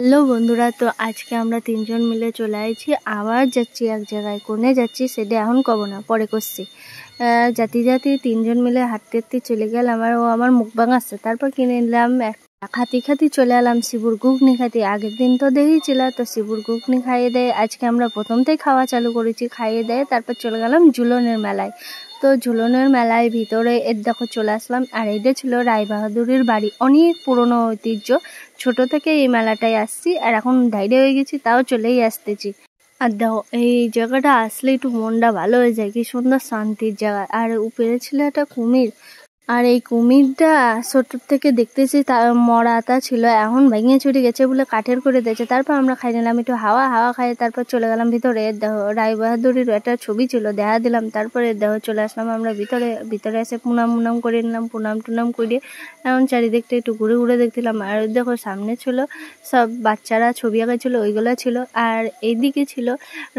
Hello বন্ধুরা, তো আজকে আমরা তিনজন মিলে চলে আইছি। আবার যাচ্ছি এক জায়গায়। কোনে যাচ্ছি সেটা এখন কব না, পরে করছি। জাতি তিনজন মিলে হাঁটতে হাঁটতে চলে গেলাম। আর ও আমার মুখবাং আছে, তারপর কিনে নিলাম খাতি চলে এলাম শিবুর ঘুগনি খাতি। আগের দিন তো দেখেছিল, তো শিবুর ঘুগনি খাইয়ে দেয়। আজকে আমরা প্রথমতেই খাওয়া চালু করেছি, খাইয়ে দেয়। তারপর চলে গেলাম ঝুলনের মেলায়। তো ঝুলনের মেলায় ভিতরে দেখো চলে আসলাম। আর এইটা ছিল রায়বাহাদুরের বাড়ি, অনেক পুরনো ঐতিহ্য। ছোট থেকে এই মেলাটায় আসছি, আর এখন ধাইরে হয়ে গেছি, তাও চলেই আসতেছি। আর দেখো এই জায়গাটা আসলে একটু মনটা ভালো হয়ে যায়, কি সুন্দর শান্তির জায়গা। আর উপরে ছিল একটা কুমির, আর এই কুমিরটা ছোট থেকে দেখতেছি মরাটা ছিল, এখন ভেঙে চুরে গেছে বলে কাঠের করে দিয়েছে। তারপর আমরা খাই নিলাম একটু হাওয়া খাই, তারপর চলে গেলাম ভিতরে। দেহ রায়বাহাদুরের একটা ছবি ছিল, দেখা দিলাম। তারপরে দেহ চলে আসলাম আমরা ভিতরে এসে পুনাম করে নিলাম, পুনাম করে এখন চারিদিকটা একটু ঘুরে দেখছিলাম। আর দেখো সামনে ছিল সব বাচ্চারা ছবি আঁকাইছিল, ওইগুলো ছিল। আর এইদিকে ছিল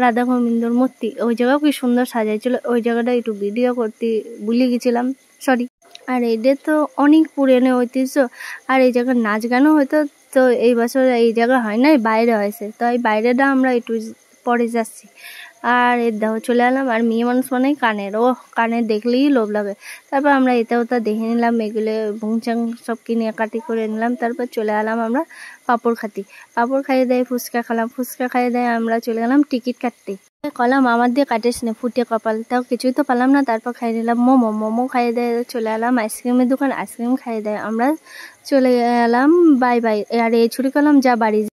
রাধা গোবিন্দর মূর্তি, ওই জায়গাও কি সুন্দর সাজাইছিল। ওই জায়গাটা একটু ভিডিও করতে ভুলে গেছিলাম, সরি। আর এদের তো অনেক পুরনো ঐতিহ্য। আর এই জায়গার নাচ গানও হয়তো, তো এই বছর এই জায়গা হয় নাই, বাইরে হয়েছে। তো এই বাইরেটা আমরা একটু পরে যাচ্ছি। আর এর দেখো চলে এলাম। আর মেয়ে মানুষ মানে কানের দেখলেই লোভ লাগে। তারপর আমরা এটা ওটা দেখে নিলাম, এগুলো ভুংচাং সব কিনে কাটি করে নিলাম। তারপর চলে এলাম আমরা পাঁপড় খাইয়ে দেয়, ফুচকা খাইয়ে দেয়। আমরা চলে গেলাম টিকিট কাটতে। কলাম আমার দিয়ে কাটিস না, ফুটে কপাল, তাও কিছুই তো পালাম না। তারপর খাই নিলাম মোমো খাইয়ে দেয়। চলে এলাম আইসক্রিমের দোকান, আইসক্রিম খাইয়ে দেয়। আমরা চলে এলাম, বাই। আর এই ছুরি কলাম যা বাড়ি।